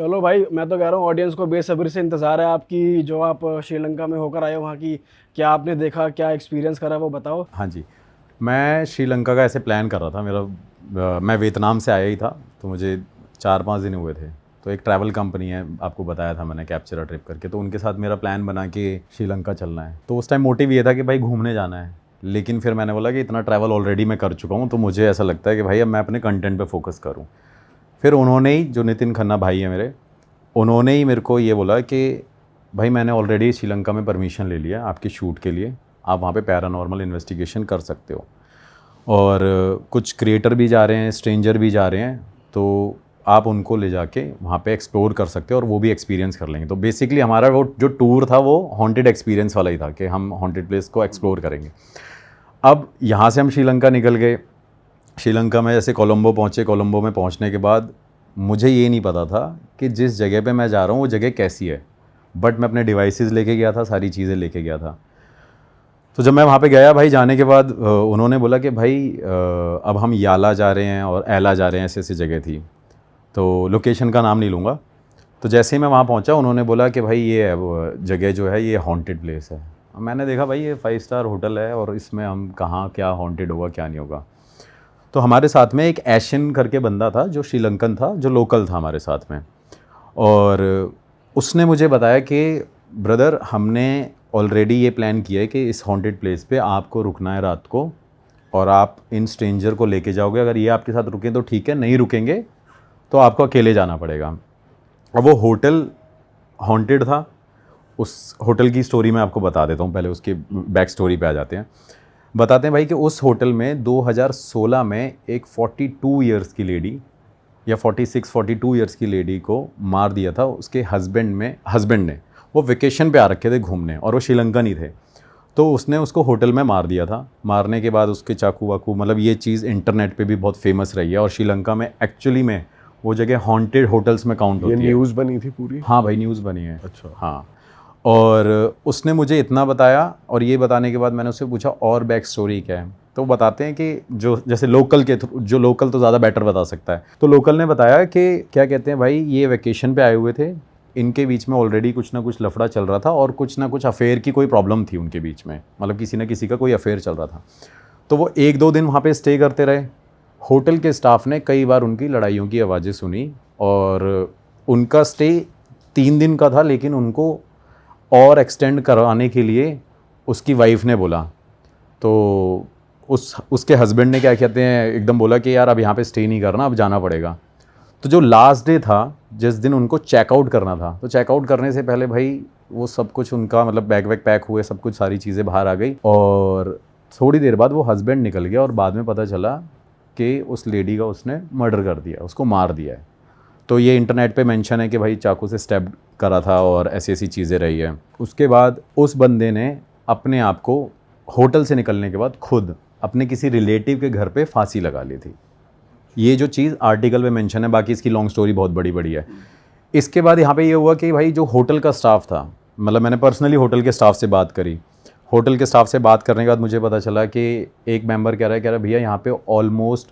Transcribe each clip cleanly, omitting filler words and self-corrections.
चलो भाई, मैं तो कह रहा हूँ ऑडियंस को बेसब्री से इंतज़ार है आपकी, जो आप श्रीलंका में होकर आए हो वहाँ की। क्या आपने देखा, क्या एक्सपीरियंस करा, वो बताओ। हाँ जी। मैं श्रीलंका का ऐसे प्लान कर रहा था। मैं वियतनाम से आया ही था, तो मुझे 4-5 दिन हुए थे। तो एक ट्रैवल कंपनी है, आपको बताया था मैंने, कैप्चर ट्रिप करके, तो उनके साथ मेरा प्लान बना कि श्रीलंका चलना है। तो उस टाइम मोटिव ये था कि भाई घूमने जाना है। लेकिन फिर मैंने बोला कि इतना ट्रैवल ऑलरेडी मैं कर चुका हूँ, तो मुझे ऐसा लगता है कि भाई अब मैं अपने कंटेंट पे फोकस करूँ। फिर उन्होंने ही, जो नितिन खन्ना भाई है मेरे, उन्होंने ही मेरे को ये बोला कि भाई मैंने ऑलरेडी श्रीलंका में परमिशन ले लिया आपके शूट के लिए, आप वहाँ पे पैरानॉर्मल इन्वेस्टिगेशन कर सकते हो। और कुछ क्रिएटर भी जा रहे हैं, स्ट्रेंजर भी जा रहे हैं, तो आप उनको ले जाके वहाँ पे एक्सप्लोर कर सकते हो और वो भी एक्सपीरियंस कर लेंगे। तो बेसिकली हमारा वो जो टूर था वो हॉन्टेड एक्सपीरियंस वाला ही था कि हम हॉन्टेड प्लेस को एक्सप्लोर करेंगे। अब यहाँ से हम श्रीलंका निकल गए। श्रीलंका में जैसे कोलंबो पहुँचे, कोलंबो में पहुँचने के बाद मुझे ये नहीं पता था कि जिस जगह पे मैं जा रहा हूँ वो जगह कैसी है। बट मैं अपने डिवाइसेस लेके गया था, सारी चीज़ें लेके गया था। तो जब मैं वहाँ पे गया भाई, जाने के बाद उन्होंने बोला कि भाई अब हम याला जा रहे हैं और एला जा रहे हैं, ऐसी ऐसी जगह थी। तो लोकेशन का नाम नहीं लूँगा। तो जैसे ही मैं वहाँ पहुँचा, उन्होंने बोला कि भाई ये वो जगह जो है ये हॉन्टेड प्लेस है। मैंने देखा भाई ये 5 स्टार होटल है और इसमें हम कहाँ क्या हॉन्टेड होगा क्या नहीं होगा। तो हमारे साथ में एक एशियन करके बंदा था जो श्रीलंकन था, जो लोकल था हमारे साथ में। और उसने मुझे बताया कि ब्रदर, हमने ऑलरेडी ये प्लान किया है कि इस हॉन्टेड प्लेस पे आपको रुकना है रात को, और आप इन स्ट्रेंजर को लेके जाओगे। अगर ये आपके साथ रुकें तो ठीक है, नहीं रुकेंगे तो आपको अकेले जाना पड़ेगा। अब वो होटल हॉन्टेड था। उस होटल की स्टोरी मैं आपको बता देता हूँ, पहले उसकी बैक स्टोरी पे आ जाते हैं। बताते हैं भाई कि उस होटल में 2016 में एक 42 ईयर्स की लेडी, या 46-42 ईयर्स की लेडी को मार दिया था उसके हस्बैंड ने। वो वेकेशन पे आ रखे थे घूमने और वो श्रीलंकन ही थे। तो उसने उसको होटल में मार दिया था। मारने के बाद उसके चाकू वाकू, मतलब ये चीज़ इंटरनेट पे भी बहुत फेमस रही है। और श्रीलंका में एक्चुअली में वो जगह हॉन्टेड होटल्स में काउंट होती है। न्यूज़ बनी थी पूरी? हाँ भाई, न्यूज़ बनी है। अच्छा। हाँ। और उसने मुझे इतना बताया, और ये बताने के बाद मैंने उससे पूछा और बैक स्टोरी क्या है। तो बताते हैं कि जो जैसे लोकल के थ्रू, जो लोकल तो ज़्यादा बेटर बता सकता है, तो लोकल ने बताया कि क्या कहते हैं भाई, ये वेकेशन पे आए हुए थे, इनके बीच में ऑलरेडी कुछ ना कुछ लफड़ा चल रहा था और कुछ ना कुछ अफेयर की कोई प्रॉब्लम थी उनके बीच में, मतलब किसी न किसी का कोई अफेयर चल रहा था। तो वो 1-2 दिन वहाँ पे स्टे करते रहे। होटल के स्टाफ ने कई बार उनकी लड़ाइयों की आवाज़ें सुनी, और उनका स्टे 3 दिन का था, लेकिन उनको और एक्सटेंड करवाने के लिए उसकी वाइफ ने बोला। तो उसके हस्बैंड ने क्या कहते हैं, एकदम बोला कि यार अब यहाँ पे स्टे नहीं करना, अब जाना पड़ेगा। तो जो लास्ट डे था, जिस दिन उनको चेकआउट करना था, तो चेकआउट करने से पहले भाई वो सब कुछ उनका, मतलब बैग वैग पैक हुए, सब कुछ, सारी चीज़ें बाहर आ गई। और थोड़ी देर बाद वो हस्बैंड निकल गया और बाद में पता चला कि उस लेडी का उसने मर्डर कर दिया, उसको मार दिया है। तो ये इंटरनेट पे मेंशन है कि भाई चाकू से स्टैब करा था और ऐसी ऐसी चीज़ें रही है। उसके बाद उस बंदे ने अपने आप को होटल से निकलने के बाद खुद अपने किसी रिलेटिव के घर पे फांसी लगा ली थी। ये जो चीज़ आर्टिकल में मेंशन है, बाकी इसकी लॉन्ग स्टोरी बहुत बड़ी बड़ी है। इसके बाद यहाँ पे ये हुआ कि भाई जो होटल का स्टाफ था, मतलब मैंने पर्सनली होटल के स्टाफ से बात करी। होटल के स्टाफ से बात करने के बाद मुझे पता चला कि एक मेंबर कह रहा है भैया यहाँ पे ऑलमोस्ट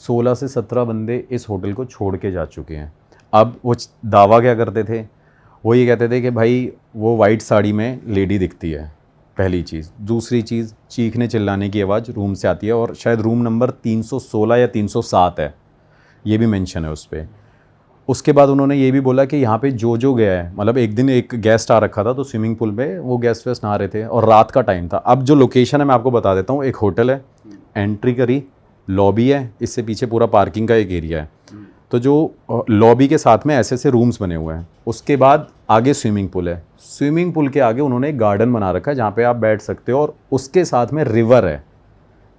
16 से 17 बंदे इस होटल को छोड़ के जा चुके हैं। अब वो दावा क्या करते थे, वो ये कहते थे कि भाई वो वाइट साड़ी में लेडी दिखती है, पहली चीज़। दूसरी चीज़, चीखने चिल्लाने की आवाज़ रूम से आती है, और शायद रूम नंबर 316 या 307 है, ये भी मेंशन है उस पर। उसके बाद उन्होंने ये भी बोला कि यहाँ पे जो गया है, मतलब एक दिन एक गेस्ट आ रखा था, तो स्विमिंग पूल में वो गेस्ट वेस्ट नहा रहे थे और रात का टाइम था। अब जो लोकेशन है मैं आपको बता देता हूँ, एक होटल है, एंट्री करी, लॉबी है, इससे पीछे पूरा पार्किंग का एक एरिया है। तो जो लॉबी के साथ में ऐसे ऐसे रूम्स बने हुए हैं, उसके बाद आगे स्विमिंग पूल है। स्विमिंग पूल के आगे उन्होंने एक गार्डन बना रखा है जहाँ पे आप बैठ सकते हो, और उसके साथ में रिवर है,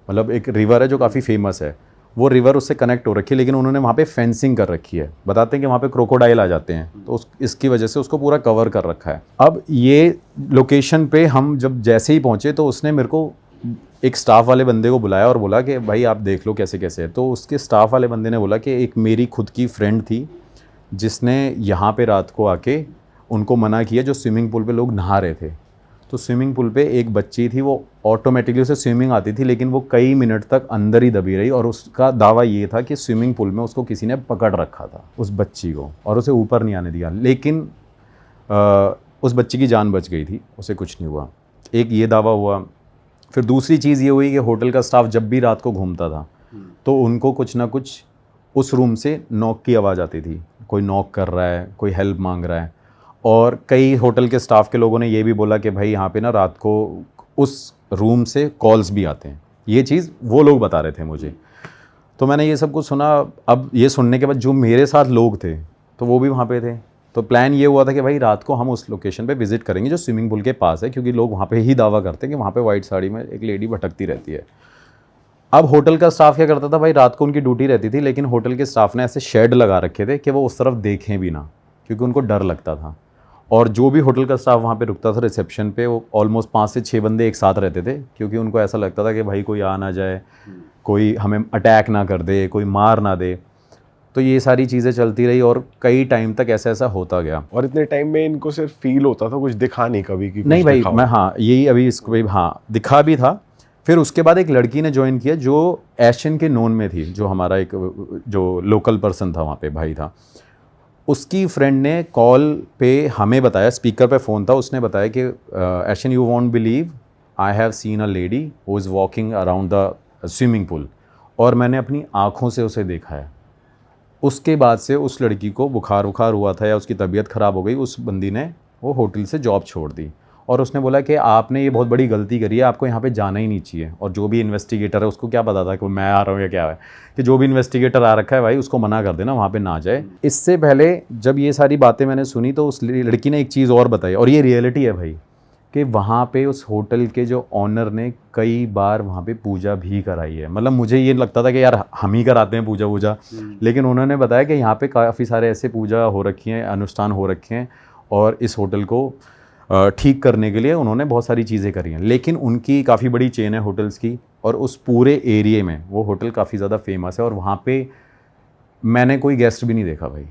मतलब एक रिवर है जो काफ़ी फेमस है। वो रिवर उससे कनेक्ट हो रखी है, लेकिन उन्होंने वहाँ पे फेंसिंग कर रखी है। बताते हैं कि वहाँ पे क्रोकोडाइल आ जाते हैं, तो इसकी वजह से उसको पूरा कवर कर रखा है। अब ये लोकेशन पे हम जब जैसे ही पहुँचे, तो उसने मेरे को एक स्टाफ वाले बंदे को बुलाया और बोला कि भाई आप देख लो कैसे कैसे है। तो उसके स्टाफ वाले बंदे ने बोला कि एक मेरी खुद की फ्रेंड थी जिसने यहाँ पे रात को आके उनको मना किया, जो स्विमिंग पूल पे लोग नहा रहे थे। तो स्विमिंग पूल पे एक बच्ची थी, वो ऑटोमेटिकली उसे स्विमिंग आती थी, लेकिन वो कई मिनट तक अंदर ही दबी रही और उसका दावा ये था कि स्विमिंग पूल में उसको किसी ने पकड़ रखा था, उस बच्ची को, और उसे ऊपर नहीं आने दिया। लेकिन उस बच्ची की जान बच गई थी, उसे कुछ नहीं हुआ। एक ये दावा हुआ। फिर दूसरी चीज़ ये हुई कि होटल का स्टाफ जब भी रात को घूमता था तो उनको कुछ ना कुछ उस रूम से नॉक की आवाज़ आती थी, कोई नॉक कर रहा है, कोई हेल्प मांग रहा है। और कई होटल के स्टाफ के लोगों ने ये भी बोला कि भाई यहाँ पे ना रात को उस रूम से कॉल्स भी आते हैं। ये चीज़ वो लोग बता रहे थे मुझे। तो मैंने ये सब कुछ सुना। अब ये सुनने के बाद जो मेरे साथ लोग थे तो वो भी वहाँ पे थे। तो प्लान ये हुआ था कि भाई रात को हम उस लोकेशन पे विज़िट करेंगे जो स्विमिंग पूल के पास है, क्योंकि लोग वहाँ पे ही दावा करते हैं कि वहाँ पे वाइट साड़ी में एक लेडी भटकती रहती है। अब होटल का स्टाफ क्या करता था भाई, रात को उनकी ड्यूटी रहती थी, लेकिन होटल के स्टाफ ने ऐसे शेड लगा रखे थे कि वो उस तरफ देखें भी ना, क्योंकि उनको डर लगता था। और जो भी होटल का स्टाफ वहाँ पे रुकता था रिसेप्शन पे, वो ऑलमोस्ट 5 से 6 बंदे एक साथ रहते थे, क्योंकि उनको ऐसा लगता था कि भाई कोई आ ना जाए, कोई हमें अटैक ना कर दे, कोई मार ना दे। तो ये सारी चीज़ें चलती रही और कई टाइम तक ऐसा ऐसा होता गया। और इतने टाइम में इनको सिर्फ फील होता था, कुछ दिखा नहीं कभी कि नहीं कुछ भाई, दिखाओ। मैं हाँ यही अभी इसको भी हाँ दिखा भी था। फिर उसके बाद एक लड़की ने ज्वाइन किया जो एशियन के नोन में थी, जो हमारा एक जो लोकल पर्सन था वहाँ पे भाई था, उसकी फ्रेंड ने कॉल पे हमें बताया, स्पीकर पे फ़ोन था, उसने बताया कि Asian you won't believe I have seen a lady who is walking around the swimming pool, और मैंने अपनी आँखों से उसे देखा है। उसके बाद से उस लड़की को बुखार हुआ था या उसकी तबीयत ख़राब हो गई, उस बंदी ने वो होटल से जॉब छोड़ दी और उसने बोला कि आपने ये बहुत बड़ी गलती करी है, आपको यहाँ पे जाना ही नहीं चाहिए। और जो भी इन्वेस्टिगेटर है उसको क्या पता था कि मैं आ रहा हूँ या क्या है, कि जो भी इन्वेस्टिगेटर आ रखा है भाई उसको मना कर देना, वहाँ पे ना जाए। इससे पहले जब ये सारी बातें मैंने सुनी तो उस लड़की ने एक चीज़ और बताई, और ये रियलिटी है भाई, कि वहाँ पे उस होटल के जो ऑनर ने कई बार वहाँ पे पूजा भी कराई है। मतलब मुझे ये लगता था कि यार हम ही कराते हैं पूजा, लेकिन उन्होंने बताया कि यहाँ पे काफ़ी सारे ऐसे पूजा हो रखी हैं, अनुष्ठान हो रखे हैं, और इस होटल को ठीक करने के लिए उन्होंने बहुत सारी चीज़ें करी हैं। लेकिन उनकी काफ़ी बड़ी चेन है होटल्स की, और उस पूरे एरिए में वो होटल काफ़ी ज़्यादा फेमस है। और वहाँ पे मैंने कोई गेस्ट भी नहीं देखा भाई,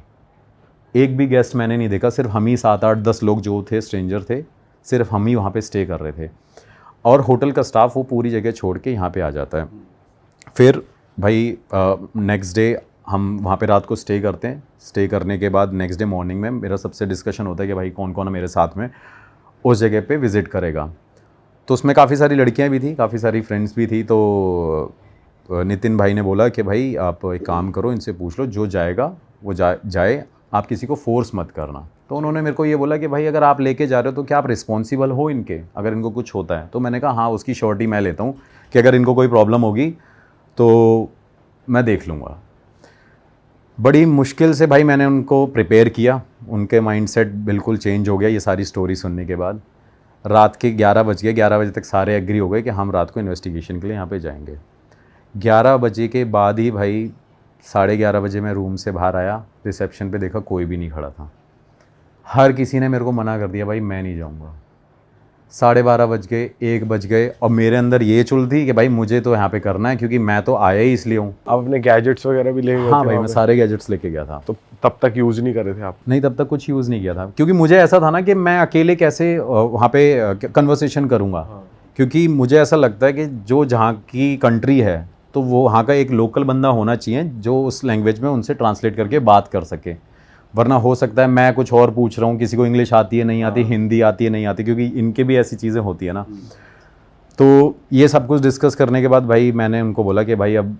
एक भी गेस्ट मैंने नहीं देखा। सिर्फ हम ही 7, 8, 10 लोग जो थे स्ट्रेंजर थे, सिर्फ हम ही वहाँ पे स्टे कर रहे थे। और होटल का स्टाफ वो पूरी जगह छोड़ के यहाँ पे आ जाता है। फिर भाई नेक्स्ट डे हम वहाँ पे रात को स्टे करते हैं। स्टे करने के बाद नेक्स्ट डे मॉर्निंग में मेरा सबसे डिस्कशन होता है कि भाई कौन कौन है मेरे साथ में उस जगह पे विज़िट करेगा। तो उसमें काफ़ी सारी लड़कियाँ भी थी, काफ़ी सारी फ्रेंड्स भी थी। तो नितिन भाई ने बोला कि भाई आप एक काम करो, इनसे पूछ लो, जो जाएगा वो जाए, आप किसी को फोर्स मत करना। तो उन्होंने मेरे को ये बोला कि भाई अगर आप लेके जा रहे हो तो क्या आप रिस्पॉन्सिबल हो इनके, अगर इनको कुछ होता है। तो मैंने कहा हाँ, उसकी श्योरिटी मैं लेता हूँ कि अगर इनको कोई प्रॉब्लम होगी तो मैं देख लूँगा। बड़ी मुश्किल से भाई मैंने उनको प्रिपेयर किया, उनके माइंडसेट बिल्कुल चेंज हो गया ये सारी स्टोरी सुनने के बाद। रात के 11 बज गए, 11 बजे तक सारे एग्री हो गए कि हम रात को इन्वेस्टिगेशन के लिए यहाँ पे जाएंगे। 11 बजे के बाद ही भाई 11:30 बजे मैं रूम से बाहर आया, रिसेप्शन पे देखा कोई भी नहीं खड़ा था। हर किसी ने मेरे को मना कर दिया, भाई मैं नहीं जाऊँगा। 12:30 बज गए, 1 बज गए, और मेरे अंदर ये चुल थी कि भाई मुझे तो यहाँ पे करना है, क्योंकि मैं तो आया ही इसलिए हूँ। आप अपने गैजेट्स वगैरह भी ले गए हाँ थे भाई, वहाँ मैं पे? सारे गैजेट्स लेके गया था। तो तब तक यूज़ नहीं कर रहे थे आप? नहीं, तब तक कुछ यूज़ नहीं किया था, क्योंकि मुझे ऐसा था ना कि मैं अकेले कैसे वहाँ पे कन्वर्सेशन करूँगा। क्योंकि मुझे ऐसा लगता है कि जो जहाँ की कंट्री है तो वो वहाँ का एक लोकल बंदा होना चाहिए जो उस लैंग्वेज में उनसे ट्रांसलेट करके बात कर सके। वरना हो सकता है मैं कुछ और पूछ रहा हूँ, किसी को इंग्लिश आती है नहीं आती, हिंदी आती है नहीं आती, क्योंकि इनके भी ऐसी चीज़ें होती है ना। तो ये सब कुछ डिस्कस करने के बाद भाई मैंने उनको बोला कि भाई अब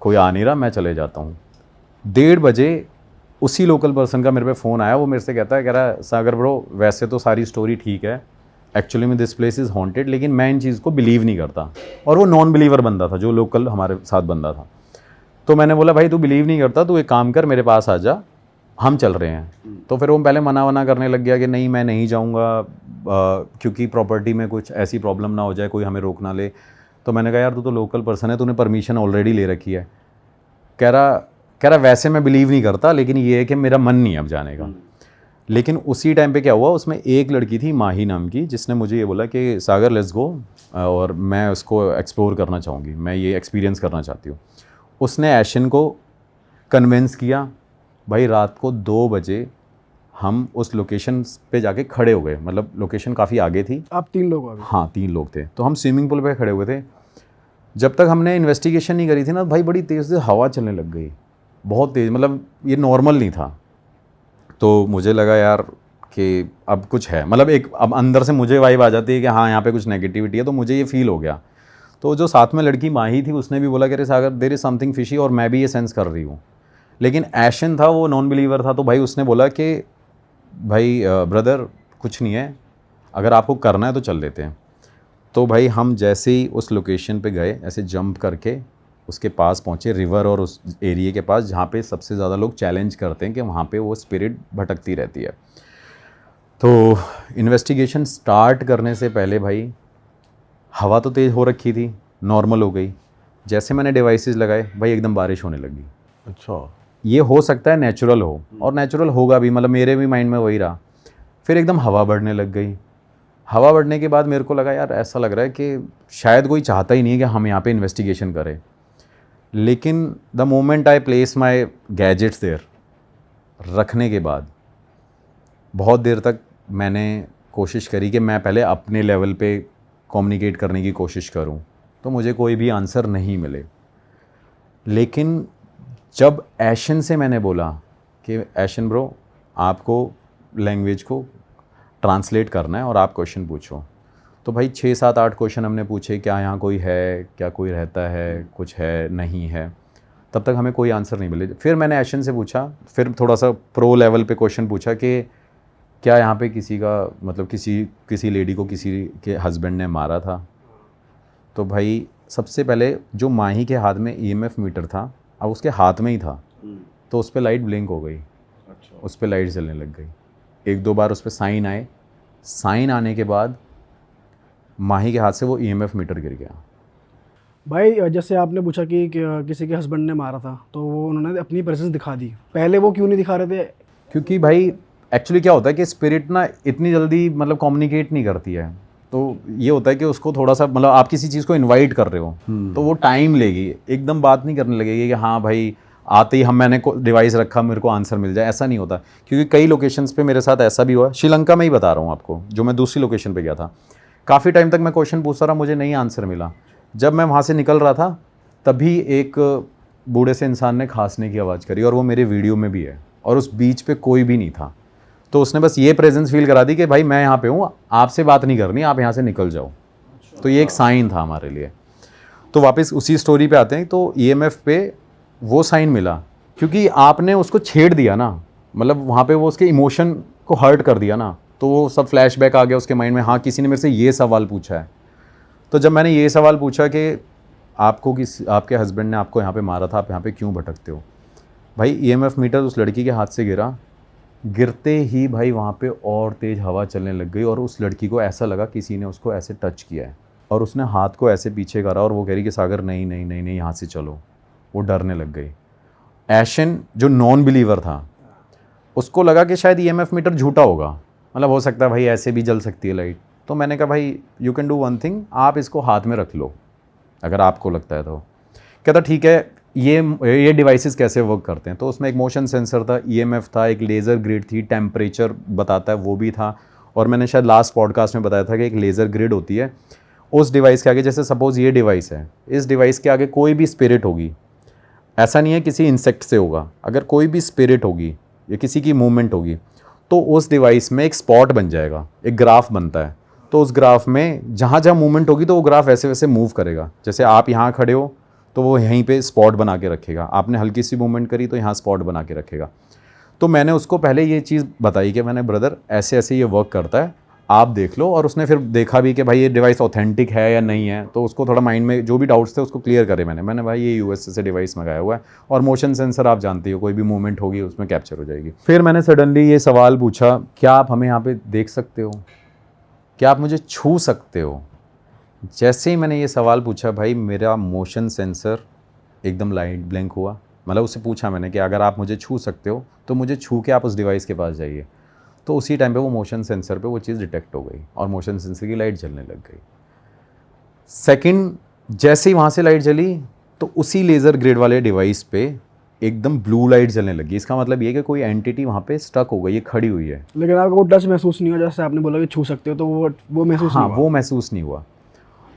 कोई आ नहीं रहा, मैं चले जाता हूँ। 1:30 बजे उसी लोकल पर्सन का मेरे पे फ़ोन आया। वो मेरे से कह रहा है सागर ब्रो, वैसे तो सारी स्टोरी ठीक है, एक्चुअली में दिस प्लेस इज़ हॉन्टेड, लेकिन मैं इन चीज़ को बिलीव नहीं करता। और वो नॉन बिलीवर बंदा था, जो लोकल हमारे साथ बंदा था। तो मैंने बोला भाई तू बिलीव नहीं करता, तू एक काम कर, मेरे पास आ जा, हम चल रहे हैं। तो फिर वो पहले मना करने लग गया कि नहीं मैं नहीं जाऊँगा, क्योंकि प्रॉपर्टी में कुछ ऐसी प्रॉब्लम ना हो जाए, कोई हमें रोक ना ले। तो मैंने कहा यार तू तो लोकल पर्सन है, तूने परमिशन ऑलरेडी ले रखी है। कह रहा वैसे मैं बिलीव नहीं करता, लेकिन ये है कि मेरा मन नहीं है अब जाने का। लेकिन उसी टाइम पे क्या हुआ, उसमें एक लड़की थी माही नाम की, जिसने मुझे ये बोला कि सागर लेट्स गो, और मैं उसको एक्सप्लोर करना चाहूँगी, मैं ये एक्सपीरियंस करना चाहती हूँ। उसने एशियन को कन्विंस किया। भाई रात को 2 बजे हम उस लोकेशन पे जाके खड़े हो गए, मतलब लोकेशन काफ़ी आगे थी। आप 3 लोग हो अभी? हाँ 3 लोग थे, तो हम स्विमिंग पूल पे खड़े हुए थे। जब तक हमने इन्वेस्टिगेशन नहीं करी थी ना भाई, बड़ी तेज़ से हवा चलने लग गई, बहुत तेज़, मतलब ये नॉर्मल नहीं था। तो मुझे लगा यार कि अब कुछ है, मतलब एक अब अंदर से मुझे वाइब आ जाती है कि हाँ यहाँ पे कुछ नेगेटिविटी है, तो मुझे ये फील हो गया। तो जो साथ में लड़की माही थी उसने भी बोला कि अरे सागर देयर इज़ समथिंग फिशी, और मैं भी ये सेंस कर रही हूँ। लेकिन ऐशन था, वो नॉन बिलीवर था, तो भाई उसने बोला कि भाई ब्रदर कुछ नहीं है, अगर आपको करना है तो चल लेते हैं। तो भाई हम जैसे ही उस लोकेशन पे गए, ऐसे जंप करके उसके पास पहुँचे, रिवर और उस एरिया के पास जहाँ पे सबसे ज़्यादा लोग चैलेंज करते हैं कि वहाँ पे वो स्पिरिट भटकती रहती है। तो इन्वेस्टिगेशन स्टार्ट करने से पहले भाई हवा तो तेज़ हो रखी थी, नॉर्मल हो गई। जैसे मैंने डिवाइसेस लगाए भाई एकदम बारिश होने लगी। अच्छा। ये हो सकता है नेचुरल हो, और नेचुरल होगा भी, मतलब मेरे भी माइंड में वही रहा। फिर एकदम हवा बढ़ने लग गई। हवा बढ़ने के बाद मेरे को लगा यार ऐसा लग रहा है कि शायद कोई चाहता ही नहीं है कि हम यहाँ पे इन्वेस्टिगेशन करें। लेकिन the moment I place my gadgets there, रखने के बाद बहुत देर तक मैंने कोशिश करी कि मैं पहले अपने लेवल पे कम्युनिकेट करने की कोशिश करूं, तो मुझे कोई भी आंसर नहीं मिले। लेकिन जब ऐशन से मैंने बोला कि ऐशन ब्रो आपको लैंग्वेज को ट्रांसलेट करना है और आप क्वेश्चन पूछो, तो भाई 6 7 8 क्वेश्चन हमने पूछे, क्या यहाँ कोई है, क्या कोई रहता है, कुछ है नहीं है, तब तक हमें कोई आंसर नहीं मिले। फिर मैंने ऐशन से पूछा, फिर थोड़ा सा प्रो लेवल पे क्वेश्चन पूछा कि क्या यहाँ पे किसी का, मतलब किसी लेडी को किसी के हस्बैंड ने मारा था। तो भाई सबसे पहले जो माही के हाथ में ईएमएफ मीटर था, अब उसके हाथ में ही था, तो उस पर लाइट ब्लिंक हो गई। अच्छा। उस पर लाइट जलने लग गई। 1 2 बार उस पर साइन आए। साइन आने के बाद माही के हाथ से वो ईएमएफ मीटर गिर गया। भाई जैसे आपने पूछा कि किसी के हस्बैंड ने मारा था, तो वो उन्होंने अपनी प्रेजेंस दिखा दी, पहले वो क्यों नहीं दिखा रहे थे? क्योंकि भाई एक्चुअली क्या होता है कि स्पिरिट ना इतनी जल्दी मतलब कम्युनिकेट नहीं करती है। तो ये होता है कि उसको थोड़ा सा, मतलब आप किसी चीज़ को इनवाइट कर रहे हो तो वो टाइम लेगी, एकदम बात नहीं करने लगेगी कि हाँ भाई आते ही मैंने डिवाइस रखा मेरे को आंसर मिल जाए, ऐसा नहीं होता। क्योंकि कई लोकेशंस पे मेरे साथ ऐसा भी हुआ, श्रीलंका में ही बता रहा हूँ आपको, जो मैं दूसरी लोकेशन पे गया था। काफ़ी टाइम तक मैं क्वेश्चन पूछता रहा, मुझे नहीं आंसर मिला। जब मैं वहाँ से निकल रहा था तभी एक बूढ़े से इंसान ने खांसने की आवाज़ करी, और वो मेरे वीडियो में भी है, और उस बीच पे कोई भी नहीं था। तो उसने बस ये प्रेजेंस फील करा दी कि भाई मैं यहाँ पे हूँ, आपसे बात नहीं करनी, आप यहाँ से निकल जाओ। तो ये एक साइन था हमारे लिए। तो वापस उसी स्टोरी पे आते हैं। तो ईएमएफ पे वो साइन मिला क्योंकि आपने उसको छेड़ दिया ना, मतलब वहाँ पे वो उसके इमोशन को हर्ट कर दिया ना, तो वो सब फ्लैशबैक आ गया उसके माइंड में। हाँ किसी ने मेरे से ये सवाल पूछा है। तो जब मैंने ये सवाल पूछा कि आपके हस्बैंड ने आपको यहाँ पे मारा था, आप यहाँ पे क्यों भटकते हो, भाई ईएमएफ मीटर उस लड़की के हाथ से गिरा। गिरते ही भाई वहाँ पे और तेज़ हवा चलने लग गई, और उस लड़की को ऐसा लगा किसी ने उसको ऐसे टच किया है, और उसने हाथ को ऐसे पीछे करा, और वो कह रही कि सागर नहीं नहीं नहीं नहीं यहाँ से चलो। वो डरने लग गई। ऐशन जो नॉन बिलीवर था उसको लगा कि शायद ईएमएफ मीटर झूठा होगा, मतलब हो सकता है भाई ऐसे भी जल सकती है लाइट। तो मैंने कहा भाई you can do one thing, आप इसको हाथ में रख लो अगर आपको लगता है तो। कहता ठीक है, ये डिवाइसेस कैसे वर्क करते हैं। तो उसमें एक मोशन सेंसर था, ईएमएफ था, एक लेज़र ग्रिड थी, टेम्परेचर बताता है वो भी था, और मैंने शायद लास्ट पॉडकास्ट में बताया था कि एक लेज़र ग्रिड होती है। उस डिवाइस के आगे, जैसे सपोज़ ये डिवाइस है, इस डिवाइस के आगे कोई भी स्पिरिट होगी, ऐसा नहीं है किसी इंसेक्ट से होगा, अगर कोई भी स्पिरिट होगी या किसी की मूवमेंट होगी तो उस डिवाइस में एक स्पॉट बन जाएगा, एक ग्राफ बनता है। तो उस ग्राफ में जहाँ जहाँ मूवमेंट होगी तो वो ग्राफ वैसे वैसे मूव करेगा। जैसे आप यहाँ खड़े हो तो वो यहीं पे स्पॉट बना के रखेगा, आपने हल्की सी मूवमेंट करी तो यहाँ स्पॉट बना के रखेगा। तो मैंने उसको पहले ये चीज़ बताई कि मैंने ब्रदर ऐसे ऐसे ये वर्क करता है, आप देख लो। और उसने फिर देखा भी कि भाई ये डिवाइस ऑथेंटिक है या नहीं है, तो उसको थोड़ा माइंड में जो भी डाउट्स थे उसको क्लियर करे मैंने भाई ये यूएसए से डिवाइस मंगाया हुआ है, और मोशन सेंसर आप जानती हो, कोई भी मूवमेंट होगी उसमें कैप्चर हो जाएगी। फिर मैंने सडनली ये सवाल पूछा, क्या आप हमें यहाँ पे देख सकते हो, क्या आप मुझे छू सकते हो। जैसे ही मैंने ये सवाल पूछा भाई मेरा मोशन सेंसर एकदम लाइट ब्लैंक हुआ। मतलब उससे पूछा मैंने कि अगर आप मुझे छू सकते हो तो मुझे छू के आप उस डिवाइस के पास जाइए। तो उसी टाइम पे वो मोशन सेंसर पे वो चीज़ डिटेक्ट हो गई और मोशन सेंसर की लाइट जलने लग गई। सेकंड जैसे ही वहाँ से लाइट जली तो उसी लेज़र ग्रिड वाले डिवाइस पे एकदम ब्लू लाइट जलने लगी। इसका मतलब ये है कि कोई एंटिटी वहाँ पे स्टक हो गई, ये खड़ी हुई है। लेकिन आपको वो टच महसूस नहीं हुआ, जैसे आपने बोला कि छू सकते हो, तो वो महसूस हाँ, नहीं हुआ? वो महसूस नहीं हुआ।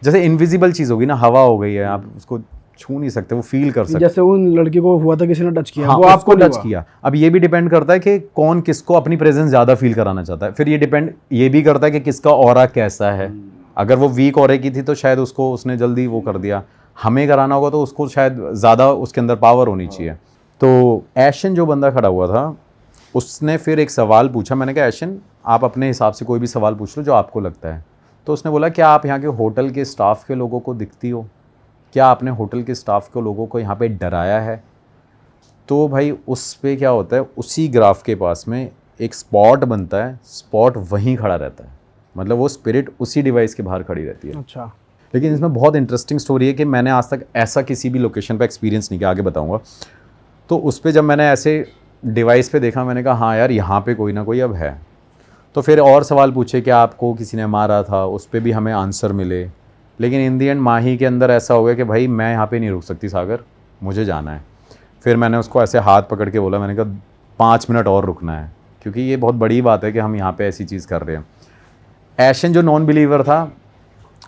जैसे इनविजिबल चीज़ होगी ना, हवा हो गई है, आप उसको छू नहीं सकते, वो फील कर सकते। जैसे उन लड़की को हुआ था किसी ने टच किया, हाँ, वो आपको टच हुआ? किया। अब ये भी डिपेंड करता है कि कौन किसको अपनी प्रेजेंस ज़्यादा फील कराना चाहता है। फिर ये भी करता है कि किसका ऑरा कैसा है। अगर वो वीक ऑरे की थी तो शायद उसको उसने जल्दी वो कर दिया, हमें कराना होगा तो उसको शायद ज़्यादा उसके अंदर पावर होनी चाहिए। तो एशन जो बंदा खड़ा हुआ था उसने फिर एक सवाल पूछा। मैंने कहा एशन, आप अपने हिसाब से कोई भी सवाल पूछ लो जो आपको लगता है। तो उसने बोला, क्या आप यहाँ के होटल के स्टाफ के लोगों को दिखती हो? क्या आपने होटल के स्टाफ के लोगों को यहाँ पे डराया है? तो भाई उस पे क्या होता है, उसी ग्राफ के पास में एक स्पॉट बनता है, स्पॉट वहीं खड़ा रहता है, मतलब वो स्पिरिट उसी डिवाइस के बाहर खड़ी रहती है। अच्छा। लेकिन इसमें बहुत इंटरेस्टिंग स्टोरी है कि मैंने आज तक ऐसा किसी भी लोकेशन पे एक्सपीरियंस नहीं किया, आगे बताऊंगा। तो उस पे जब मैंने ऐसे डिवाइस पे देखा, मैंने कहा हाँ यार, यहाँ पे कोई ना कोई अब है। तो फिर और सवाल पूछे कि आपको किसी ने मारा था, उस पर भी हमें आंसर मिले। लेकिन इन दी एंड माही के अंदर ऐसा हो गया कि भाई मैं यहाँ पे नहीं रुक सकती सागर, मुझे जाना है। फिर मैंने उसको ऐसे हाथ पकड़ के बोला, मैंने कहा 5 मिनट और रुकना है, क्योंकि ये बहुत बड़ी बात है कि हम यहाँ पे ऐसी चीज़ कर रहे हैं। एशन जो नॉन बिलीवर था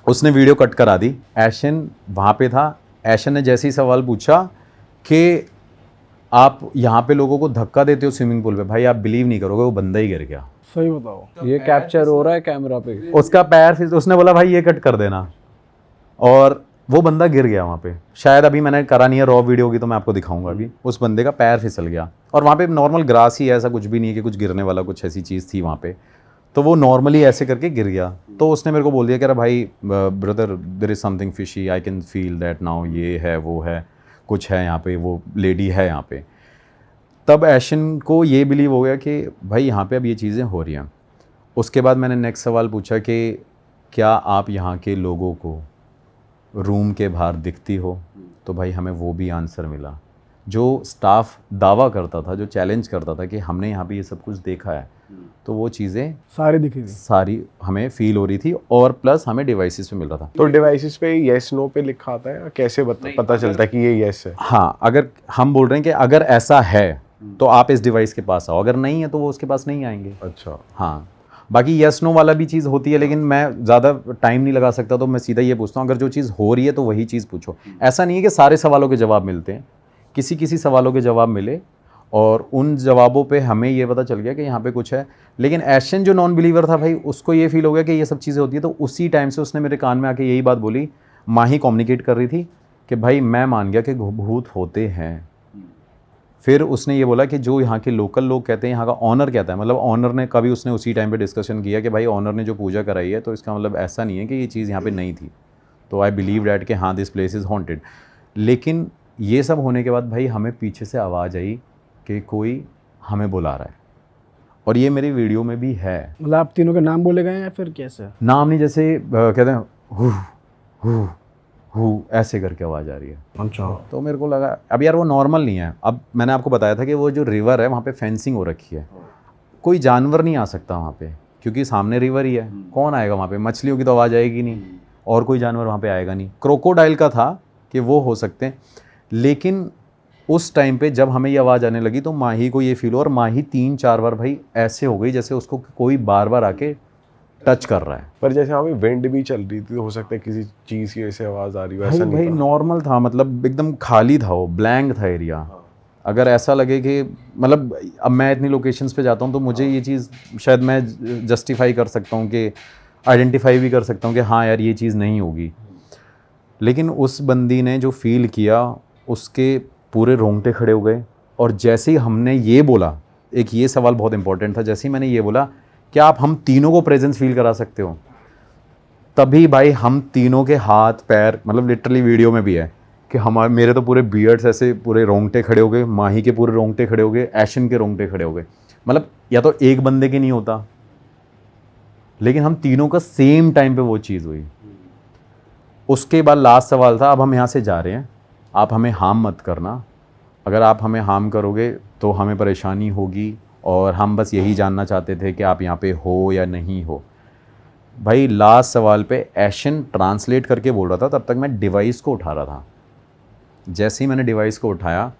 उसने वीडियो कट करा दी। एशन वहाँ पे था। एशन ने जैसे ही सवाल पूछा कि आप यहाँ पे लोगों को धक्का देते हो स्विमिंग पूल पे, भाई आप बिलीव नहीं करोगे, वो बंदा ही गिर गया। सही बताओ। ये कैप्चर हो रहा है कैमरा पे? उसका पैर फिर उसने बोला भाई ये कट कर देना, और वो बंदा गिर गया वहाँ पे। शायद अभी मैंने करा नहीं है, रॉ वीडियो होगी तो मैं आपको दिखाऊंगा अभी। उस बंदे का पैर फिसल गया, और वहाँ पे नॉर्मल ग्रास ही है, ऐसा कुछ भी नहीं है कि कुछ गिरने वाला कुछ ऐसी चीज़ थी वहाँ पे। तो वो नॉर्मली ऐसे करके गिर गया। तो उसने मेरे को बोल दिया कि अरे भाई brother, there is something fishy, I can feel that now, ये है वो है, कुछ है यहाँ पे, वो लेडी है यहाँ पे। तब एशन को ये बिलीव हो गया कि भाई यहाँ पे अब ये चीज़ें हो रही हैं। उसके बाद मैंने नेक्स्ट सवाल पूछा कि क्या आप यहाँ के लोगों को रूम के बाहर दिखती हो? तो भाई हमें वो भी आंसर मिला। जो स्टाफ दावा करता था, जो चैलेंज करता था कि हमने यहाँ पे ये सब कुछ देखा है, तो वो चीज़ें सारी दिखी थी। सारी हमें फील हो रही थी, और प्लस हमें डिवाइसेस पे मिल रहा था। तो डिवाइसेस पे येस नो पे लिखा आता है, या कैसे पता चलता है कि ये येस है? हाँ, अगर हम बोल रहे हैं कि अगर ऐसा है तो आप इस डिवाइस के पास आओ, अगर नहीं है तो वो उसके पास नहीं आएंगे। अच्छा। हाँ, बाकी येस नो वाला भी चीज़ होती है, लेकिन मैं ज़्यादा टाइम नहीं लगा सकता, तो मैं सीधा ये पूछता हूँ, अगर जो चीज़ हो रही है तो वही चीज़ पूछो। ऐसा नहीं है कि सारे सवालों के जवाब मिलते हैं, किसी किसी सवालों के जवाब मिले, और उन जवाबों पे हमें ये पता चल गया कि यहाँ पे कुछ है। लेकिन एशन जो नॉन बिलीवर था भाई, उसको ये फील हो गया कि ये सब चीज़ें होती है। तो उसी टाइम से उसने मेरे कान में आके यही बात बोली, माही कम्युनिकेट कर रही थी कि भाई मैं मान गया कि भूत होते हैं। फिर उसने ये बोला कि जो यहाँ के लोकल लोग कहते हैं, यहाँ का ऑनर कहता है, मतलब ऑनर ने कभी, उसने उसी टाइम पे डिस्कशन किया कि भाई ऑनर ने जो पूजा कराई है, तो इसका मतलब ऐसा नहीं है कि ये चीज़ यहाँ पे नहीं थी। तो आई बिलीव डैट कि हाँ, दिस प्लेस इज़ हॉन्टेड। लेकिन ये सब होने के बाद भाई हमें पीछे से आवाज़ आई कि कोई हमें बुला रहा है, और ये मेरी वीडियो में भी है। मतलब आप तीनों के नाम बोले गए हैं या फिर कैसे? नाम नहीं, जैसे कहते हैं हु हु हु, ऐसे करके आवाज़ आ रही है। अच्छा। तो मेरे को लगा अब यार वो नॉर्मल नहीं है। अब मैंने आपको बताया था कि वो जो रिवर है वहाँ पे फेंसिंग हो रखी है, कोई जानवर नहीं आ सकता वहाँ पे, क्योंकि सामने रिवर ही है। कौन आएगा वहाँ पे? मछलियों की तो आवाज़ आएगी नहीं, और कोई जानवर वहाँ पे आएगा नहीं। क्रोकोडाइल का था कि वो हो सकते हैं, लेकिन उस टाइम पे जब हमें ये आवाज़ आने लगी तो माही को ये फील हो, और माही 3-4 बार भाई ऐसे हो गई जैसे उसको कोई बार बार आके टच कर रहा है। पर जैसे वहाँ पे विंड भी चल रही थी, तो हो सकता है किसी चीज़ की ऐसे आवाज़ आ रही हो, ऐसा भाई नहीं था? नॉर्मल था, मतलब एकदम खाली था, वो ब्लैंक था एरिया। अगर ऐसा लगे कि मतलब अब मैं इतनी लोकेशंस पे जाता हूँ तो मुझे ये चीज़ शायद मैं जस्टिफाई कर सकता हूँ, कि आइडेंटिफाई भी कर सकता हूँ कि हाँ यार ये चीज़ नहीं होगी। लेकिन उस बंदी ने जो फील किया, उसके पूरे रोंगटे खड़े हो गए। और जैसे ही हमने ये बोला, एक ये सवाल बहुत इंपॉर्टेंट था, जैसे ही मैंने ये बोला क्या आप हम तीनों को प्रेजेंस फील करा सकते हो, तभी भाई हम तीनों के हाथ पैर, मतलब लिटरली वीडियो में भी है कि हमारे, मेरे तो पूरे बियर्ड्स ऐसे पूरे रोंगटे खड़े हो गए, माही के पूरे रोंगटे खड़े हो गए, एशन के रोंगटे खड़े हो गए। मतलब या तो एक बंदे के नहीं होता, लेकिन हम तीनों का सेम टाइम पे वो चीज़ हुई। उसके बाद लास्ट सवाल था, अब हम यहाँ से जा रहे हैं, आप हमें हार्म मत करना, अगर आप हमें हार्म करोगे तो हमें परेशानी होगी, और हम बस यही जानना चाहते थे कि आप यहाँ पे हो या नहीं हो। भाई लास्ट सवाल पे एशन ट्रांसलेट करके बोल रहा था, तब तक मैं डिवाइस को उठा रहा था। जैसे ही मैंने डिवाइस को उठाया,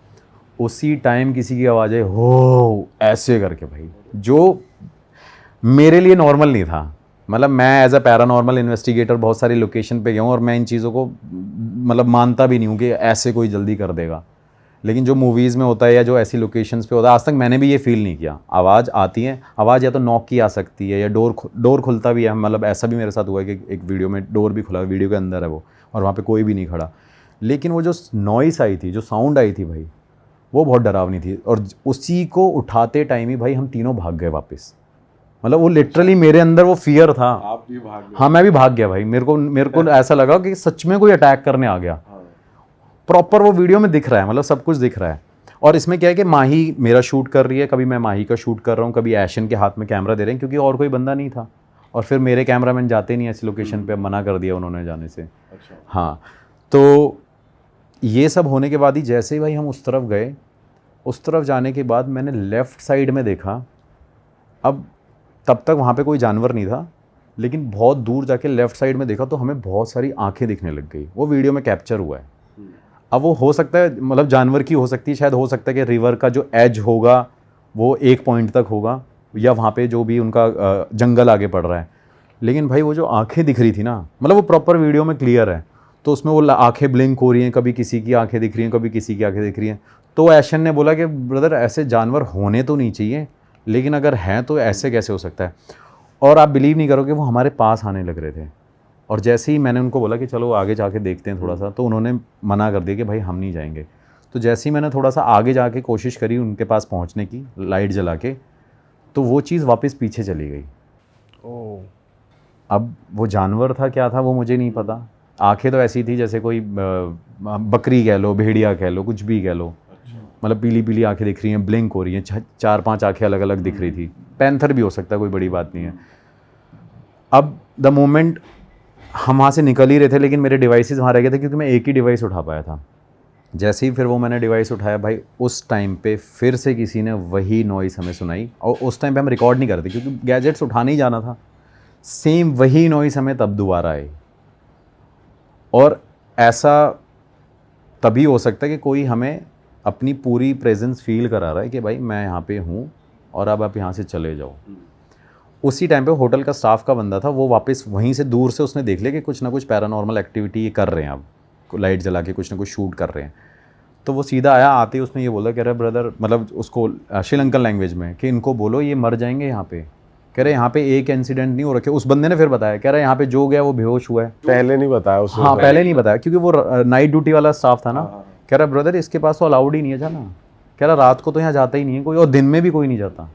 उसी टाइम किसी की आवाज़ आई हो ऐसे करके भाई, जो मेरे लिए नॉर्मल नहीं था। मतलब मैं एज अ पैरानॉर्मल इन्वेस्टिगेटर बहुत सारी लोकेशन पे गया हूँ और मैं इन चीज़ों को मतलब मानता भी नहीं हूँ कि ऐसे कोई जल्दी कर देगा, लेकिन जो मूवीज़ में होता है या जो ऐसी लोकेशंस पे होता है, आज तक मैंने भी ये फील नहीं किया। आवाज़ आती है, आवाज़ या तो नॉक की आ सकती है या डोर खुलता भी है। मतलब ऐसा भी मेरे साथ हुआ है कि एक वीडियो में डोर भी खुला, वीडियो के अंदर है वो और वहाँ पे कोई भी नहीं खड़ा, लेकिन वो जो नॉइस आई थी, जो साउंड आई थी भाई, वो बहुत डरावनी थी। और उसी को उठाते टाइम ही भाई हम तीनों भाग गए वापस। मतलब वो लिटरली मेरे अंदर वो फियर था। आप भी भाग गए? हाँ, मैं भी भाग गया भाई। मेरे को ऐसा लगा कि सच में कोई अटैक करने आ गया। प्रॉपर वो वीडियो में दिख रहा है, मतलब सब कुछ दिख रहा है। और इसमें क्या है कि माही मेरा शूट कर रही है, कभी मैं माही का शूट कर रहा हूँ, कभी ऐशन के हाथ में कैमरा दे रहे हैं, क्योंकि और कोई बंदा नहीं था। और फिर मेरे कैमरामैन जाते नहीं ऐसी लोकेशन पे, मना कर दिया उन्होंने जाने से। अच्छा। हाँ, तो ये सब होने के बाद ही जैसे ही भाई हम उस तरफ गए, उस तरफ जाने के बाद मैंने लेफ़्ट साइड में देखा। अब तब तक वहाँ पे कोई जानवर नहीं था, लेकिन बहुत दूर जाके लेफ़्ट साइड में देखा तो हमें बहुत सारी आंखें दिखने लग गई। वो वीडियो में कैप्चर हुआ है। अब वो हो सकता है, मतलब जानवर की हो सकती है, शायद हो सकता है कि रिवर का जो एज होगा वो एक पॉइंट तक होगा, या वहाँ पे जो भी उनका जंगल आगे पड़ रहा है। लेकिन भाई वो जो आंखें दिख रही थी ना, मतलब वो प्रॉपर वीडियो में क्लियर है, तो उसमें वो आंखें ब्लिंक हो रही हैं, कभी किसी की आंखें दिख रही हैं, कभी किसी की आंखें दिख रही हैं। तो ऐशन ने बोला कि ब्रदर ऐसे जानवर होने तो नहीं चाहिए, लेकिन अगर हैं तो ऐसे कैसे हो सकता है। और आप बिलीव नहीं करोगे, वो हमारे पास आने लग रहे थे। और जैसे ही मैंने उनको बोला कि चलो आगे जाके देखते हैं थोड़ा सा, तो उन्होंने मना कर दिया कि भाई हम नहीं जाएंगे। तो जैसे ही मैंने थोड़ा सा आगे जाके कोशिश करी उनके पास पहुंचने की, लाइट जला के, तो वो चीज़ वापस पीछे चली गई। ओह, अब वो जानवर था क्या था वो मुझे नहीं पता। आंखें तो ऐसी थी जैसे कोई बकरी कह लो, भेड़िया कह लो, कुछ भी कह लो। मतलब पीली पीली आंखें दिख रही हैं, ब्लिंक हो रही हैं, 4-5 आंखें अलग अलग दिख रही थी। पैंथर भी हो सकता है, कोई बड़ी बात नहीं है। अब द मोमेंट हम वहाँ से निकल ही रहे थे, लेकिन मेरे डिवाइसेस वहाँ रह गए थे, क्योंकि मैं एक ही डिवाइस उठा पाया था। जैसे ही फिर वो मैंने डिवाइस उठाया भाई, उस टाइम पे फिर से किसी ने वही नॉइस हमें सुनाई। और उस टाइम पे हम रिकॉर्ड नहीं कर रहे थे, क्योंकि गैजेट्स उठाने ही जाना था। सेम वही नॉइस हमें तब दोबारा आई। और ऐसा तभी हो सकता है कि कोई हमें अपनी पूरी प्रेजेंस फील करा रहा है कि भाई मैं यहाँ पे हूँ और अब आप यहाँ से चले जाओ। उसी टाइम पे होटल का स्टाफ का बंदा था, वो वापस वहीं से दूर से उसने देख लिया कि कुछ ना कुछ पैरानॉर्मल एक्टिविटी ये कर रहे हैं, अब लाइट जला के कुछ ना कुछ शूट कर रहे हैं। तो वो सीधा आया, आते ही उसने ये बोला, कह रहा ब्रदर, मतलब उसको श्रीलंकन लैंग्वेज में, कि इनको बोलो ये मर जाएंगे यहाँ पे। कह रहे यहाँ पे एक इंसिडेंट नहीं हो रखे। उस बंदे ने फिर बताया, कह रहा यहाँ पे जो गया वो बेहोश हुआ है। पहले नहीं बताया उसने? हाँ, पहले नहीं बताया, क्योंकि वो नाइट ड्यूटी वाला स्टाफ था ना। कह रहा ब्रदर इसके पास तो अलाउड ही नहीं है जाना। कह रहा रात को तो यहाँ जाता ही नहीं है कोई, और दिन में भी कोई नहीं जाता।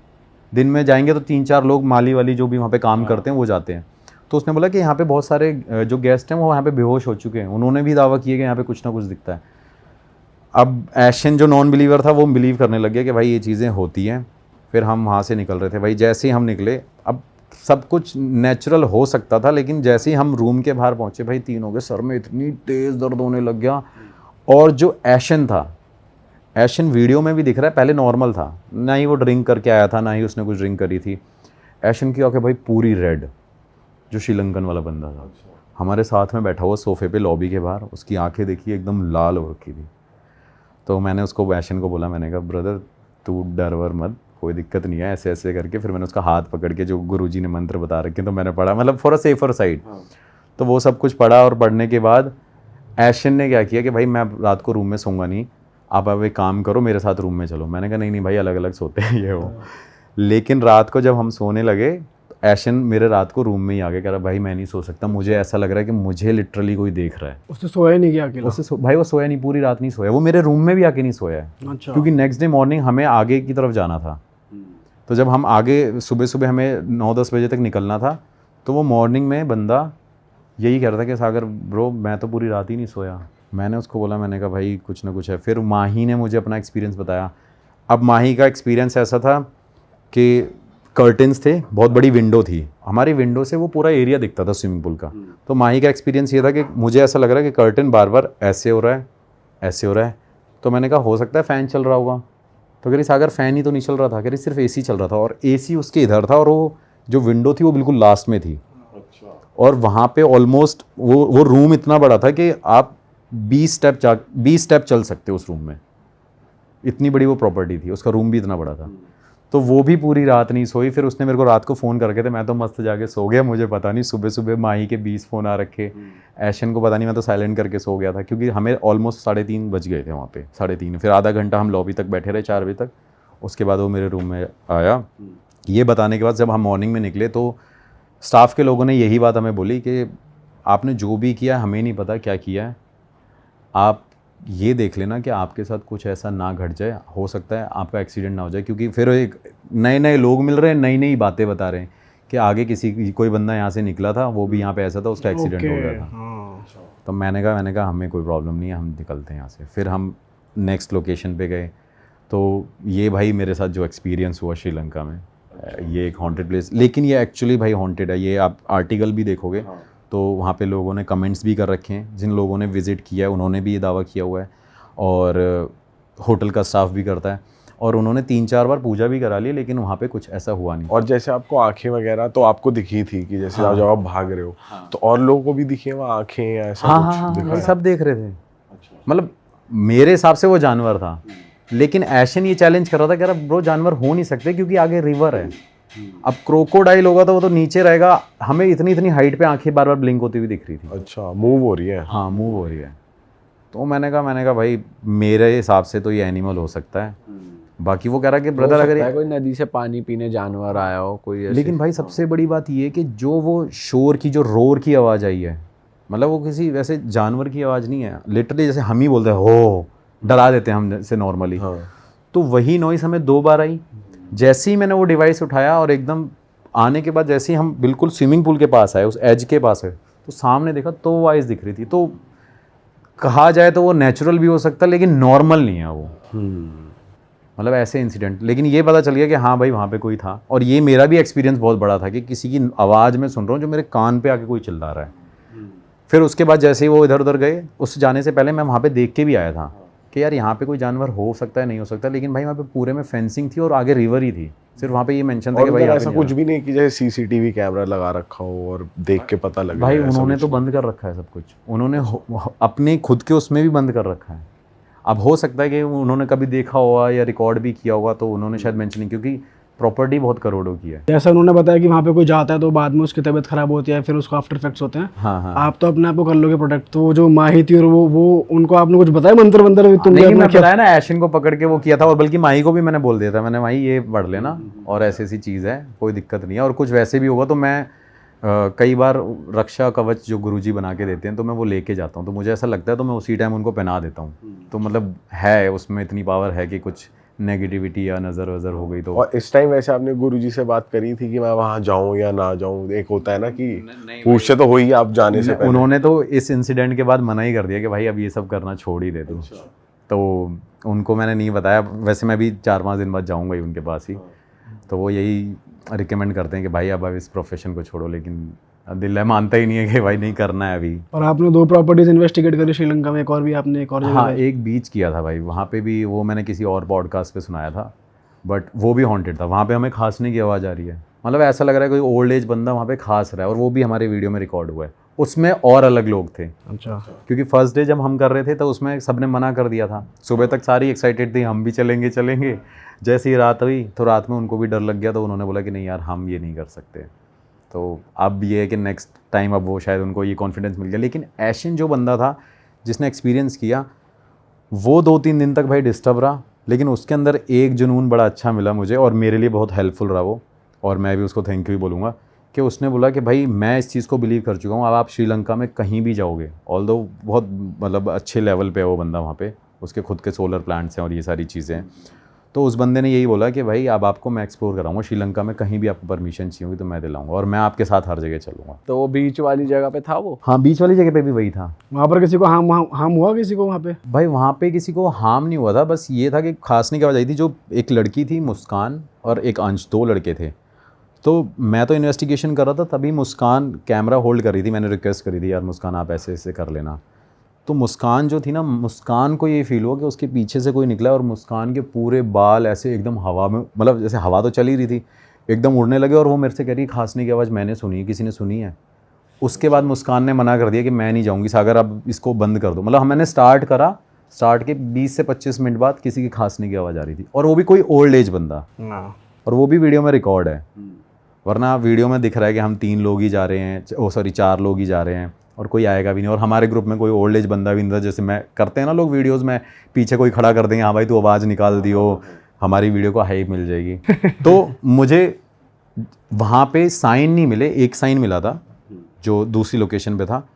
दिन में जाएंगे तो 3-4 लोग माली वाली जो भी वहाँ पे काम करते हैं वो जाते हैं। तो उसने बोला कि यहाँ पे बहुत सारे जो गेस्ट हैं वो यहाँ पे बेहोश हो चुके हैं। उन्होंने भी दावा किया कि यहाँ पे कुछ ना कुछ दिखता है। अब ऐशन जो नॉन बिलीवर था वो बिलीव करने लग गया कि भाई ये चीज़ें होती हैं। फिर हम वहाँ से निकल रहे थे भाई। जैसे ही हम निकले, अब सब कुछ नेचुरल हो सकता था, लेकिन जैसे ही हम रूम के बाहर पहुँचे भाई, तीनों के सर में इतनी तेज़ दर्द होने लग गया। और जो ऐशन था, ऐशन वीडियो में भी दिख रहा है, पहले नॉर्मल था, ना ही वो ड्रिंक करके आया था, ना ही उसने कुछ ड्रिंक करी थी। ऐशन की आंखें भाई पूरी रेड, जो श्रीलंकन वाला बंदा था हमारे साथ में बैठा हुआ सोफे पे लॉबी के बाहर, उसकी आंखें देखी एकदम लाल हो रखी थी। तो मैंने उसको, ऐशन को बोला, मैंने कहा ब्रदर तू डर वर मत, कोई दिक्कत नहीं है, ऐसे ऐसे करके। फिर मैंने उसका हाथ पकड़ के, जो गुरुजी ने मंत्र बता रखे तो मैंने पढ़ा, मतलब फॉर अ सेफर साइड। तो वो सब कुछ पढ़ा, और पढ़ने के बाद ऐशन ने क्या किया कि भाई मैं रात को रूम में सोऊंगा नहीं, आप अब एक काम करो, मेरे साथ रूम में चलो। मैंने कहा नहीं नहीं भाई, अलग अलग सोते हैं ये वो। लेकिन रात को जब हम सोने लगे, ऐशन मेरे रात को रूम में ही आ गया, कह रहा भाई मैं नहीं सो सकता, मुझे ऐसा लग रहा है कि मुझे लिटरली कोई देख रहा है। उसने सोया नहीं क्या अकेला? भाई वो सोया नहीं, पूरी रात नहीं सोया, वो मेरे रूम में भी आके नहीं सोया है। अच्छा। क्योंकि नेक्स्ट डे मॉर्निंग हमें आगे की तरफ जाना था। तो जब हम आगे सुबह सुबह हमें 9-10 बजे तक निकलना था, तो वो मॉर्निंग में बंदा यही कह रहा था कि सागर ब्रो मैं तो पूरी रात ही नहीं सोया। मैंने उसको बोला, मैंने कहा भाई कुछ ना कुछ है। फिर माही ने मुझे अपना एक्सपीरियंस बताया। अब माही का एक्सपीरियंस ऐसा था कि कर्टन्स थे, बहुत बड़ी विंडो थी, हमारी विंडो से वो पूरा एरिया दिखता था स्विमिंग पूल का। तो माही का एक्सपीरियंस ये था कि मुझे ऐसा लग रहा है कि कर्टन बार बार ऐसे हो रहा है, ऐसे हो रहा है। तो मैंने कहा हो सकता है फ़ैन चल रहा होगा। तो कह रही सागर फ़ैन ही तो नहीं चल रहा था, कह रही सिर्फ AC चल रहा था, और AC उसके इधर था, और वो जो विंडो थी वो बिल्कुल लास्ट में थी। और वहाँ पे ऑलमोस्ट वो रूम इतना बड़ा था कि आप 20 स्टेप चल सकते हो उस रूम में, इतनी बड़ी वो प्रॉपर्टी थी, उसका रूम भी इतना बड़ा था। तो वो भी पूरी रात नहीं सोई। फिर उसने मेरे को रात को फ़ोन करके थे, मैं तो मस्त जाके सो गया, मुझे पता नहीं। सुबह सुबह माही के 20 फ़ोन आ रखे, ऐशन को पता नहीं, मैं तो साइलेंट करके सो गया था क्योंकि हमें ऑलमोस्ट 3:30 बज गए थे वहाँ पे, 3:30। फिर आधा घंटा हम लॉबी तक बैठे रहे 4 बजे तक। उसके बाद वो मेरे रूम में आया। ये बताने के बाद जब हम मॉर्निंग में निकले तो स्टाफ के लोगों ने यही बात हमें बोली कि आपने जो भी किया हमें नहीं पता क्या किया है, आप ये देख लेना कि आपके साथ कुछ ऐसा ना घट जाए, हो सकता है आपका एक्सीडेंट ना हो जाए। क्योंकि फिर एक नए नए लोग मिल रहे हैं, नई नई बातें बता रहे हैं कि आगे कोई बंदा यहाँ से निकला था, वो भी यहाँ पे ऐसा था, उसका एक्सीडेंट हो गया था। हाँ। तो मैंने कहा हमें कोई प्रॉब्लम नहीं है, हम निकलते हैं यहाँ से। फिर हम नेक्स्ट लोकेशन पे गए। तो ये भाई मेरे साथ जो एक्सपीरियंस हुआ श्रीलंका में, ये एक हॉन्टेड प्लेस, लेकिन ये एक्चुअली भाई हॉन्टेड है। ये आप आर्टिकल भी देखोगे तो वहाँ पे लोगों ने कमेंट्स भी कर रखे हैं, जिन लोगों ने विज़िट किया है उन्होंने भी ये दावा किया हुआ है, और होटल का स्टाफ भी करता है, और उन्होंने 3-4 बार पूजा भी करा ली, लेकिन वहाँ पे कुछ ऐसा हुआ नहीं। और जैसे आपको आंखें वगैरह तो आपको दिखी थी कि जैसे जब आप भाग रहे हो, तो और लोगों को भी दिखी है वहाँ आंखें या ऐसा कुछ दिखा हाँ, है? सब देख रहे थे। मतलब मेरे हिसाब से वो जानवर था, लेकिन ऐशन ये चैलेंज कर रहा था, कह रहा ब्रो जानवर हो नहीं सकते क्योंकि आगे रिवर है। अब क्रोकोडाइल होगा तो वो तो नीचे रहेगा, हमें इतनी इतनी हाइट पे आंखें बार बार ब्लिंक होती हुई दिख रही थी। अच्छा, मूव हो रही है। हाँ, मूव हो रही है। तो मैंने कहा भाई मेरे हिसाब से तो ये एनिमल हो सकता है। बाकी वो कह रहा कि ब्रदर अगर है कोई नदी से पानी पीने जानवर आया हो कोई ऐसे। लेकिन भाई सबसे बड़ी बात ये है कि जो वो शोर की, जो रोर की आवाज़ आई है, मतलब वो किसी वैसे जानवर की आवाज़ नहीं है। लिटरली जैसे हम ही बोलते हैं हो, डरा देते हैं हम जैसे नॉर्मली। हाँ। तो वही नॉइस हमें 2 बार आई। जैसे ही मैंने वो डिवाइस उठाया और एकदम आने के बाद जैसे ही हम बिल्कुल स्विमिंग पूल के पास आए, उस एज के पास है, तो सामने देखा तो वो आइज़ दिख रही थी। तो कहा जाए तो वो नेचुरल भी हो सकता है, लेकिन नॉर्मल नहीं है वो। मतलब ऐसे इंसिडेंट। लेकिन ये पता चल गया कि हाँ भाई वहाँ पे कोई था। और ये मेरा भी एक्सपीरियंस बहुत बड़ा था कि किसी की आवाज़ मैं सुन रहा हूँ जो मेरे कान पे आके कोई चिल्ला रहा है। फिर उसके बाद जैसे ही वो इधर उधर गए, उस जाने से पहले मैं वहाँ पे देख के भी आया था कि यार यहाँ पे कोई जानवर हो सकता है, नहीं हो सकता। लेकिन भाई वहाँ पे पूरे में फेंसिंग थी और आगे रिवर ही थी। सिर्फ वहाँ पे ये मेंशन था कि भाई और यहाँ ऐसा पे कुछ भी नहीं कि जैसे सीसीटीवी कैमरा लगा रखा हो और देख के पता लगे। भाई उन्होंने तो बंद कर रखा है सब कुछ। उन्होंने अपने खुद के उसमें भी बंद कर रखा है। अब हो सकता है कि उन्होंने कभी देखा होगा या रिकॉर्ड भी किया होगा, तो उन्होंने शायद मेंशन नहीं, क्योंकि प्रॉपर्टी बहुत करोड़ों की है। जैसा उन्होंने बताया कि वहाँ पे कोई जाता है तो बाद में उसकी तबीयत खराब होती है, फिर उसको आफ्टर इफेक्ट्स होते हैं। हाँ हाँ। आप तो अपने आप को कर लोगे प्रोटेक्ट। तो वो जो माही थी और वो उनको आपने कुछ बताया मंत्र वंत्र तुम नहीं, मैं बताया ना ऐशन को पकड़ के वो किया था। और बल्कि माही को भी मैंने बोल दिया था, मैंने माही ये पढ़ लेना और ऐसी ऐसी चीज़ है, कोई दिक्कत नहीं है। और कुछ वैसे भी होगा तो मैं कई बार रक्षा कवच जो गुरुजी बना के देते हैं तो मैं वो लेके जाता हूँ। तो मुझे ऐसा लगता है तो मैं उसी टाइम उनको पहना देता हूँ। तो मतलब है उसमें इतनी पावर है कि कुछ नेगेटिविटी या नज़र वज़र हो गई तो। और इस टाइम वैसे आपने गुरुजी से बात करी थी कि मैं वहाँ जाऊँ या ना जाऊँ? एक होता है ना कि पूछते तो हो ही आप जाने से पहले। उन्होंने तो इस इंसिडेंट के बाद मना ही कर दिया कि भाई अब ये सब करना छोड़ ही दे दो। तो उनको मैंने नहीं बताया। वैसे मैं भी 4-5 दिन बाद जाऊँगा ही उनके पास ही। तो वो यही रिकमेंड करते हैं कि भाई अब इस प्रोफेशन को छोड़ो, लेकिन दिल मानता ही नहीं है कि भाई नहीं करना है अभी। और आपने 2 प्रॉपर्टीज इन्वेस्टिगेट करी श्रीलंका में, एक और भी आपने एक और जगह हाँ, एक बीच किया था भाई। वहाँ पे भी वो मैंने किसी और पॉडकास्ट पे सुनाया था, बट वो भी हॉन्टेड था। वहाँ पे हमें खांसने की आवाज़ आ रही है। मतलब ऐसा लग रहा है कोई ओल्ड एज बंदा वहाँ पे खांस रहा है, और वो भी हमारे वीडियो में रिकॉर्ड हुआ है। उसमें और अलग लोग थे। अच्छा। क्योंकि फर्स्ट डे जब हम कर रहे थे तो उसमें सबने मना कर दिया था। सुबह तक सारी एक्साइटेड थी, हम भी चलेंगे चलेंगे। जैसे ही रात हुई तो रात में उनको भी डर लग गया, तो उन्होंने बोला कि नहीं यार हम ये नहीं कर सकते। तो अब ये है कि नेक्स्ट टाइम अब वो शायद उनको ये कॉन्फिडेंस मिल गया। लेकिन ऐशन जो बंदा था जिसने एक्सपीरियंस किया, वो 2-3 दिन तक भाई डिस्टर्ब रहा, लेकिन उसके अंदर एक जुनून बड़ा अच्छा मिला मुझे, और मेरे लिए बहुत हेल्पफुल रहा वो। और मैं भी उसको थैंक यू ही बोलूँगा कि उसने बोला कि भाई मैं इस चीज़ को बिलीव कर चुका हूँ, अब आप श्रीलंका में कहीं भी जाओगे, ऑल्दो बहुत मतलब अच्छे लेवल पे है वो बंदा वहाँ पे, उसके खुद के सोलर प्लांट्स हैं और ये सारी चीज़ें हैं। तो उस बंदे ने यही बोला कि भाई अब आपको मैं एक्सप्लोर कराऊंगा श्रीलंका में, कहीं भी आपको परमिशन चाहिए होगी तो मैं दिलाऊंगा, और मैं आपके साथ हर जगह चलूँगा। तो वो बीच वाली जगह पे था वो? हाँ, बीच वाली जगह पे भी वही था। वहाँ पर किसी को हार्म हुआ किसी को वहाँ पे? भाई वहाँ पे किसी को हार्म नहीं हुआ था, बस ये था कि खांसने की आवाज़ आई थी। जो एक लड़की थी मुस्कान और एक अंश, 2 लड़के थे। तो मैं तो इन्वेस्टिगेशन कर रहा था, तभी मुस्कान कैमरा होल्ड कर रही थी। मैंने रिक्वेस्ट करी थी यार मुस्कान आप ऐसे ऐसे कर लेना। तो मुस्कान जो थी ना, मुस्कान को ये फील हुआ कि उसके पीछे से कोई निकला, और मुस्कान के पूरे बाल ऐसे एकदम हवा में, मतलब जैसे हवा तो चल ही रही थी, एकदम उड़ने लगे। और वो मेरे से कह रही खांसने की आवाज़ मैंने सुनी है, किसी ने सुनी है? उसके बाद मुस्कान ने मना कर दिया कि मैं नहीं जाऊँगी सागर, अब इसको बंद कर दो। मतलब मैंने स्टार्ट करा, स्टार्ट के 20 से 25 मिनट बाद किसी की खांसने की आवाज़ आ रही थी, और वो भी कोई ओल्ड एज बंदा, और वो भी वीडियो में रिकॉर्ड है। वरना वीडियो में दिख रहा है कि हम 3 लोग ही जा रहे हैं, 4 लोग ही जा रहे हैं, और कोई आएगा भी नहीं, और हमारे ग्रुप में कोई ओल्ड एज बंदा भी नहीं था। जैसे मैं करते हैं ना लोग वीडियोस में, पीछे कोई खड़ा कर देंगे, हाँ भाई तू आवाज़ निकाल दियो, हमारी वीडियो को हाइप मिल जाएगी। तो मुझे वहाँ पे साइन नहीं मिले, एक साइन मिला था जो दूसरी लोकेशन पे था।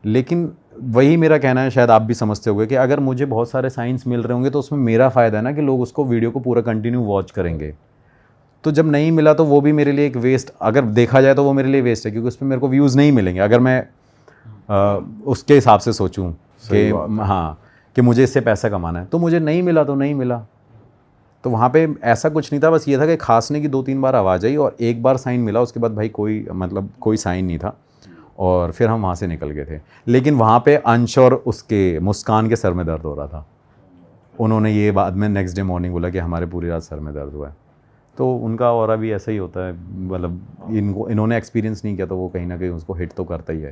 लेकिन वही मेरा कहना है, शायद आप भी समझते होंगे कि अगर मुझे बहुत सारे साइंस मिल रहे होंगे तो उसमें मेरा फ़ायदा है ना, कि लोग उसको वीडियो को पूरा कंटिन्यू वॉच करेंगे। तो जब नहीं मिला तो वो भी मेरे लिए एक वेस्ट, अगर देखा जाए तो वो मेरे लिए वेस्ट है, क्योंकि उसमें मेरे को व्यूज़ नहीं मिलेंगे अगर मैं उसके हिसाब से सोचूं कि हाँ कि मुझे इससे पैसा कमाना है। तो मुझे नहीं मिला तो नहीं मिला। तो वहाँ पे ऐसा कुछ नहीं था, बस ये था कि खांसने की 2-3 बार आवाज़ आई और एक बार साइन मिला, उसके बाद भाई कोई साइन नहीं था, और फिर हम वहाँ से निकल गए थे। लेकिन वहाँ पे अंश और उसके मुस्कान के सर में दर्द हो रहा था। उन्होंने ये बाद में नेक्स्ट डे मॉर्निंग बोला कि हमारे पूरी रात सर में दर्द हुआ है। तो उनका और भी ऐसा ही होता है, मतलब इन्होंने एक्सपीरियंस नहीं किया तो वो कहीं ना कहीं उसको हिट तो करता ही है।